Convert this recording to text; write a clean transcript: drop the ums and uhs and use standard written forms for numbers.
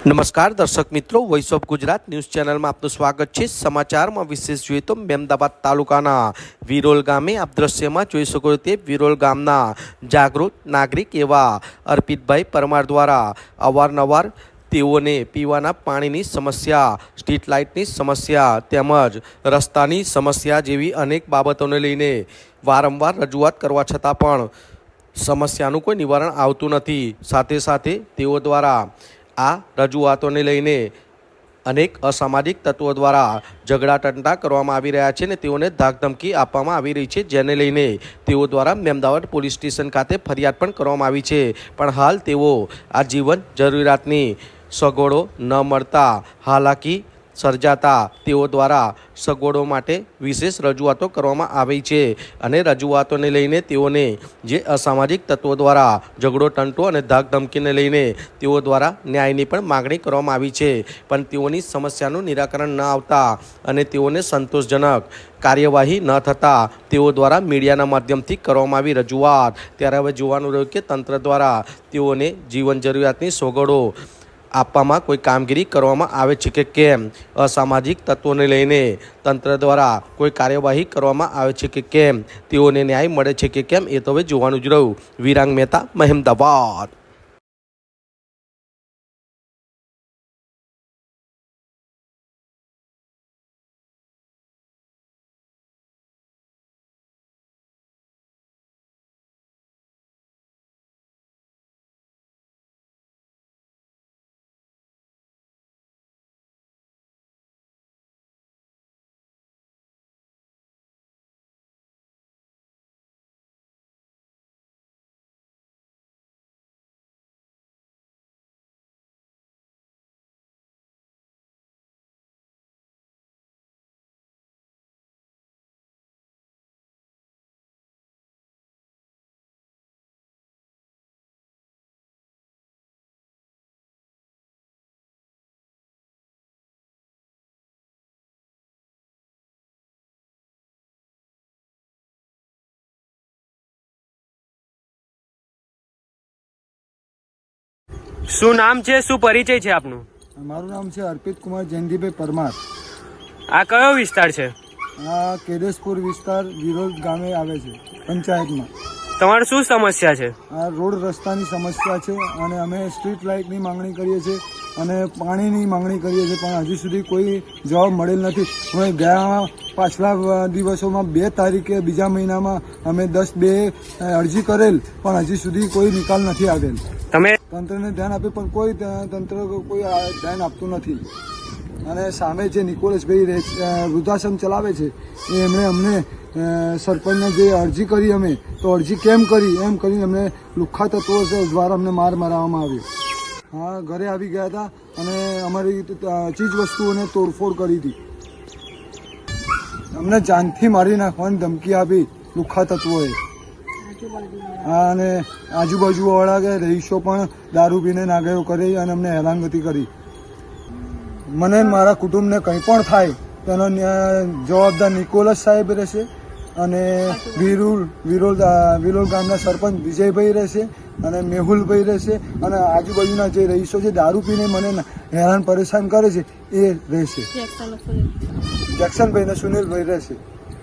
નમસ્કાર દર્શક મિત્રો, વોઇસ ઓફ ગુજરાત ન્યૂઝ ચેનલમાં આપનું સ્વાગત છે। સમાચારમાં વિશેષ જોઈએ તો મહેમદાવાદ તાલુકાના વિરોલ ગામે આપ દ્રશ્યમાં જોઈ શકો તે વિરોલ ગામના જાગૃત નાગરિક એવા અર્પિતભાઈ પરમાર દ્વારા અવારનવાર તેઓને પીવાના પાણીની સમસ્યા, સ્ટ્રીટ લાઇટની સમસ્યા તેમજ રસ્તાની સમસ્યા જેવી અનેક બાબતોને લઈને વારંવાર રજૂઆત કરવા છતાં પણ સમસ્યાનું કોઈ નિવારણ આવતું નથી। સાથે સાથે તેઓ દ્વારા આ રજૂઆતોને લઈને અનેક અસામાજિક તત્વો દ્વારા ઝઘડાટંટા કરવામાં આવી રહ્યા છે અને તેઓને ધાકધમકી આપવામાં આવી રહી છે, જેને લઈને તેઓ દ્વારા મહેમદાવાદ પોલીસ સ્ટેશન ખાતે ફરિયાદ પણ કરવામાં આવી છે। પણ હાલ તેઓ આ જીવન જરૂરિયાતની સગવડો ન મળતા હાલાકી સર્જાતા તેઓ દ્વારા સગવડો માટે વિશેષ રજૂઆતો કરવામાં આવી છે અને રજૂઆતોને લઈને તેઓને જે અસામાજિક તત્વો દ્વારા ઝઘડો ટંટો અને ધાકધમકીને લઈને તેઓ દ્વારા ન્યાયની પણ માગણી કરવામાં આવી છે, પણ તેઓની સમસ્યાનું નિરાકરણ ન આવતા અને તેઓને સંતોષજનક કાર્યવાહી ન થતાં તેઓ દ્વારા મીડિયાના માધ્યમથી કરવામાં આવી રજૂઆત। ત્યારે હવે જોવાનું રહ્યું કે તંત્ર દ્વારા તેઓને જીવન જરૂરિયાતની સગવડો આપવામાં કોઈ કામગીરી કરવામાં આવે છે કે કેમ, અસામાજિક તત્વોને લઈને તંત્ર દ્વારા કોઈ કાર્યવાહી કરવામાં આવે છે કે કેમ, તેઓને ન્યાય મળે છે કે કેમ, એ તો હવે જોવાનું જ રહ્યું। વિરાંગ મહેતા, મહેમદાવાદ। શું નામ છે, શું પરિચય છે આપનું? મારું નામ છે અર્પિત કુમાર જયંતિભાઈ પરમાર। આ કયો વિસ્તાર છે? આ કેદેશપુર વિસ્તાર વિરોલ ગામે આવે છે, પંચાયતમાં। તમારે શું સમસ્યા છે? આ રોડ રસ્તાની સમસ્યા છે અને અમે સ્ટ્રીટ લાઇટની માંગણી કરીએ છીએ અને પાણીની માંગણી કરીએ છીએ, પણ હજી સુધી કોઈ જવાબ મળેલ નથી। અમે ગયા પાછલા દિવસોમાં 2 તારીખે બીજા મહિનામાં અમે 10/2 અરજી કરેલ, પણ હજી સુધી કોઈ નિકાલ નથી આવેલ। તમે તંત્રને ધ્યાન આપે પણ કોઈ તંત્ર કોઈ ધ્યાન આપતું નથી। અને સામે જે નિકોલસભાઈ વૃદ્ધાશ્રમ ચલાવે છે એમણે અમને સરપંચને જે અરજી કરી અમે તો અરજી કેમ કરી એમ કરીને અમને લુખ્ખા તત્વો દ્વારા અમને માર મારવામાં આવ્યો। હા, ઘરે આવી ગયા હતા અને અમારી ચીજ વસ્તુઓને તોડફોડ કરી હતી। અમને જાનથી મારી નાખવાની ધમકી આપી લુખ્ખા તત્વોએ। હા, અને આજુબાજુવાળા કે રહીશો પણ દારૂ પીને નાગાયો કરી અને અમને હેરાનગતિ કરી। મને મારા કુટુંબને કંઈ પણ થાય તેનો જવાબદાર નિકોલસ સાહેબ રહેશે અને વિરોલ ગામના સરપંચ વિજયભાઈ રહેશે અને મેહુલભાઈ રહેશે અને આજુબાજુના જે રહીશો છે દારૂ પીને મને હેરાન પરેશાન કરે છે એ રહેશે। જેક્સનભાઈ ને સુનિલભાઈ રહેશે।